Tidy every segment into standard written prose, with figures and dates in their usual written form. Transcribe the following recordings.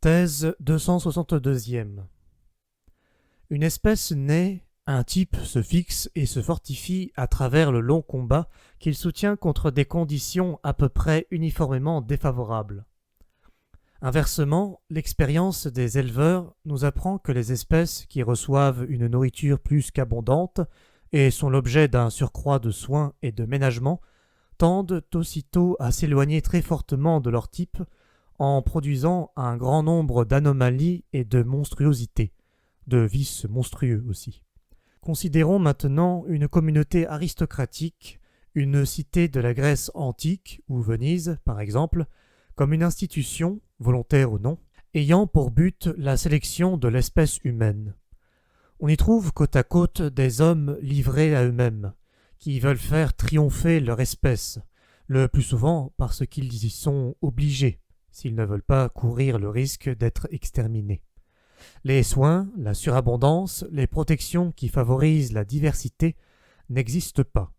Thèse 262e. Une espèce naît, un type se fixe et se fortifie à travers le long combat qu'il soutient contre des conditions à peu près uniformément défavorables. Inversement, l'expérience des éleveurs nous apprend que les espèces qui reçoivent une nourriture plus qu'abondante et sont l'objet d'un surcroît de soins et de ménagement tendent aussitôt à s'éloigner très fortement de leur type en produisant un grand nombre d'anomalies et de monstruosités, de vices monstrueux aussi. Considérons maintenant une communauté aristocratique, une cité de la Grèce antique, ou Venise par exemple, comme une institution, volontaire ou non, ayant pour but la sélection de l'espèce humaine. On y trouve côte à côte des hommes livrés à eux-mêmes, qui veulent faire triompher leur espèce, le plus souvent parce qu'ils y sont obligés, s'ils ne veulent pas courir le risque d'être exterminés. Les soins, la surabondance, les protections qui favorisent la diversité n'existent pas.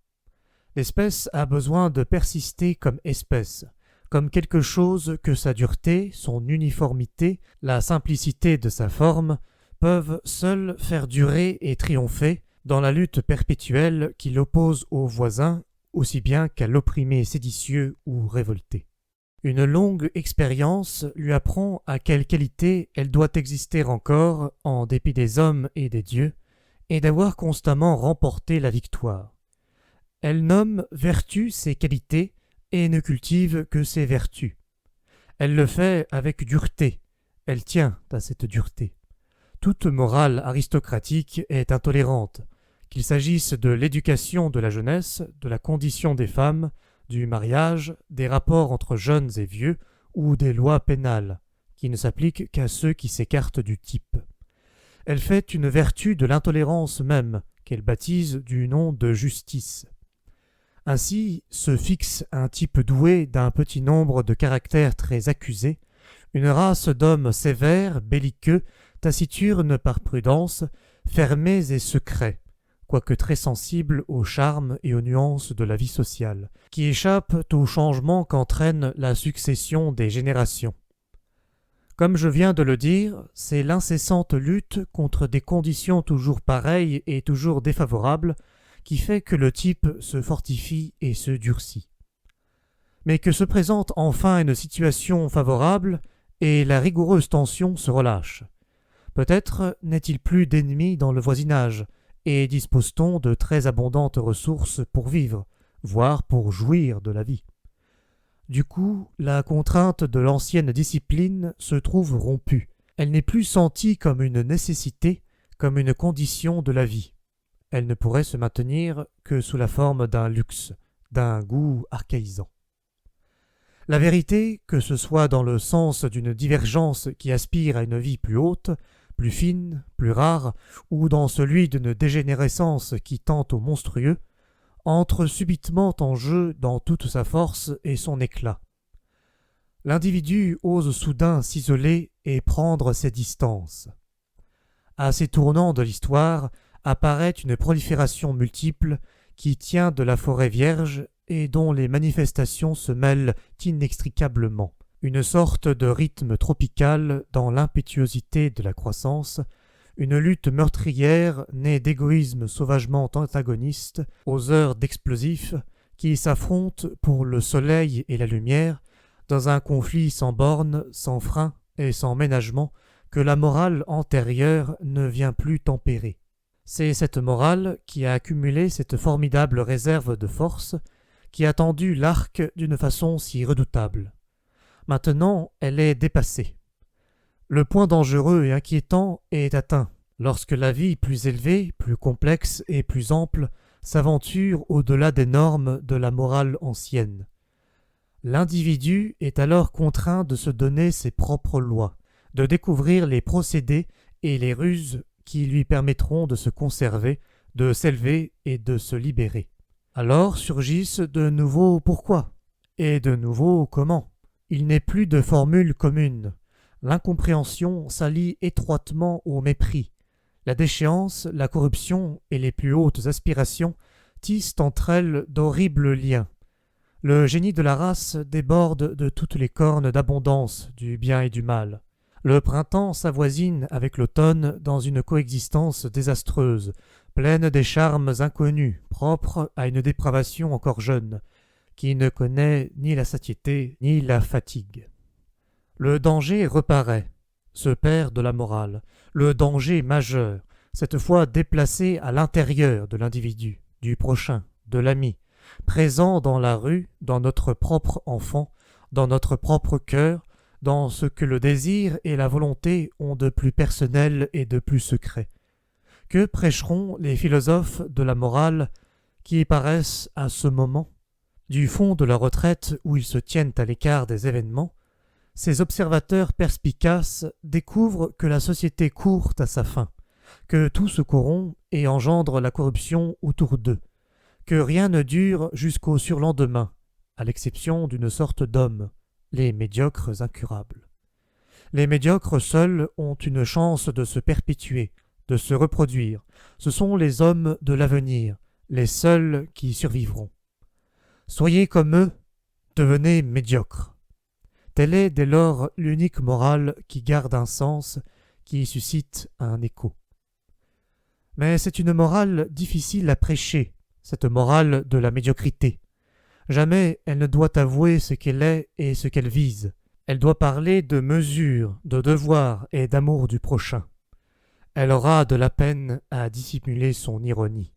L'espèce a besoin de persister comme espèce, comme quelque chose que sa dureté, son uniformité, la simplicité de sa forme peuvent seuls faire durer et triompher dans la lutte perpétuelle qui l'oppose aux voisins aussi bien qu'à l'opprimé séditieux ou révolté. Une longue expérience lui apprend à quelle qualité elle doit exister encore en dépit des hommes et des dieux, et d'avoir constamment remporté la victoire. Elle nomme vertu ses qualités et ne cultive que ses vertus. Elle le fait avec dureté, elle tient à cette dureté. Toute morale aristocratique est intolérante, qu'il s'agisse de l'éducation de la jeunesse, de la condition des femmes, du mariage, des rapports entre jeunes et vieux, ou des lois pénales, qui ne s'appliquent qu'à ceux qui s'écartent du type. Elle fait une vertu de l'intolérance même, qu'elle baptise du nom de justice. Ainsi se fixe un type doué d'un petit nombre de caractères très accusés, une race d'hommes sévères, belliqueux, taciturnes par prudence, fermés et secrets, quoique très sensibles aux charmes et aux nuances de la vie sociale, qui échappent aux changements qu'entraîne la succession des générations. Comme je viens de le dire, c'est l'incessante lutte contre des conditions toujours pareilles et toujours défavorables qui fait que le type se fortifie et se durcit. Mais que se présente enfin une situation favorable, et la rigoureuse tension se relâche. Peut-être n'est-il plus d'ennemis dans le voisinage, et dispose-t-on de très abondantes ressources pour vivre, voire pour jouir de la vie. Du coup, la contrainte de l'ancienne discipline se trouve rompue. Elle n'est plus sentie comme une nécessité, comme une condition de la vie. Elle ne pourrait se maintenir que sous la forme d'un luxe, d'un goût archaïsant. La vérité, que ce soit dans le sens d'une divergence qui aspire à une vie plus haute, plus fine, plus rare, ou dans celui d'une dégénérescence qui tend au monstrueux, entre subitement en jeu dans toute sa force et son éclat. L'individu ose soudain s'isoler et prendre ses distances. À ces tournants de l'histoire apparaît une prolifération multiple qui tient de la forêt vierge et dont les manifestations se mêlent inextricablement. Une sorte de rythme tropical dans l'impétuosité de la croissance, une lutte meurtrière née d'égoïsmes sauvagement antagonistes aux heures d'explosifs qui s'affrontent pour le soleil et la lumière dans un conflit sans bornes, sans frein et sans ménagement que la morale antérieure ne vient plus tempérer. C'est cette morale qui a accumulé cette formidable réserve de force, qui a tendu l'arc d'une façon si redoutable. Maintenant, elle est dépassée. Le point dangereux et inquiétant est atteint lorsque la vie plus élevée, plus complexe et plus ample s'aventure au-delà des normes de la morale ancienne. L'individu est alors contraint de se donner ses propres lois, de découvrir les procédés et les ruses qui lui permettront de se conserver, de s'élever et de se libérer. Alors surgissent de nouveaux pourquoi et de nouveaux comment. Il n'est plus de formule commune. L'incompréhension s'allie étroitement au mépris. La déchéance, la corruption et les plus hautes aspirations tissent entre elles d'horribles liens. Le génie de la race déborde de toutes les cornes d'abondance du bien et du mal. Le printemps s'avoisine avec l'automne dans une coexistence désastreuse, pleine des charmes inconnus, propres à une dépravation encore jeune, qui ne connaît ni la satiété ni la fatigue. Le danger reparaît, ce père de la morale, le danger majeur, cette fois déplacé à l'intérieur de l'individu, du prochain, de l'ami, présent dans la rue, dans notre propre enfant, dans notre propre cœur, dans ce que le désir et la volonté ont de plus personnel et de plus secret. Que prêcheront les philosophes de la morale qui paraissent à ce moment, du fond de leur retraite où ils se tiennent à l'écart des événements, ces observateurs perspicaces découvrent que la société court à sa fin, que tout se corrompt et engendre la corruption autour d'eux, que rien ne dure jusqu'au surlendemain, à l'exception d'une sorte d'hommes, les médiocres incurables. Les médiocres seuls ont une chance de se perpétuer, de se reproduire. Ce sont les hommes de l'avenir, les seuls qui survivront. Soyez comme eux, devenez médiocres. Telle est dès lors l'unique morale qui garde un sens, qui suscite un écho. Mais c'est une morale difficile à prêcher, cette morale de la médiocrité. Jamais elle ne doit avouer ce qu'elle est et ce qu'elle vise. Elle doit parler de mesure, de devoir et d'amour du prochain. Elle aura de la peine à dissimuler son ironie.